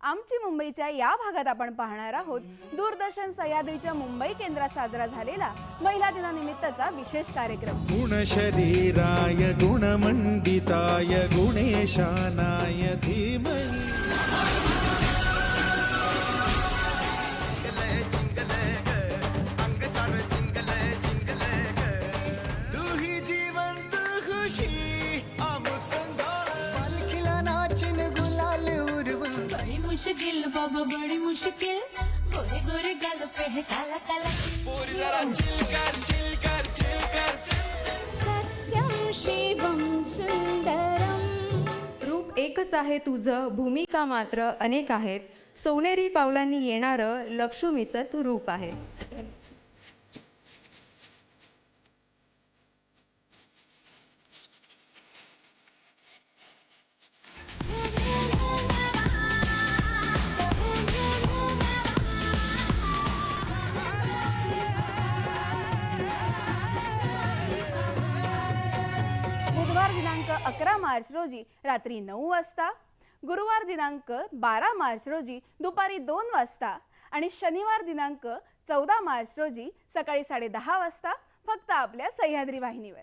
आमची मुंबईच्या या भागात आपण पाहणार आहोत दूरदर्शन सह्याद्रीच्या मुंबई केंद्रात साजरा झालेला महिला दिनानिमित्तचा विशेष कार्यक्रम। गुण शरीराय गुणमंडिताय गुणेशानाय धीमहि। मुश्किल बाबा बड़ी मुश्किल गोरे गोरे गाल पे है काला काला पूरी जरा चिल कर सत्यम शिवम सुंदरम। रूप एकच आहे तुझं, भूमिका मात्र अनेक आहेत। सोनेरी पावलांनी येणारं लक्ष्मीचं तू रूप आहे। बुधवार दिनांक 11 मार्च रोजी रात्री 9 वाजता, गुरुवार दिनांक 12 मार्च रोजी दुपारी 2 वाजता आणि शनिवार दिनांक 14 मार्च रोजी सकाळी 10:30 वाजता फक्त आपल्या सह्याद्री वाहिनीवर।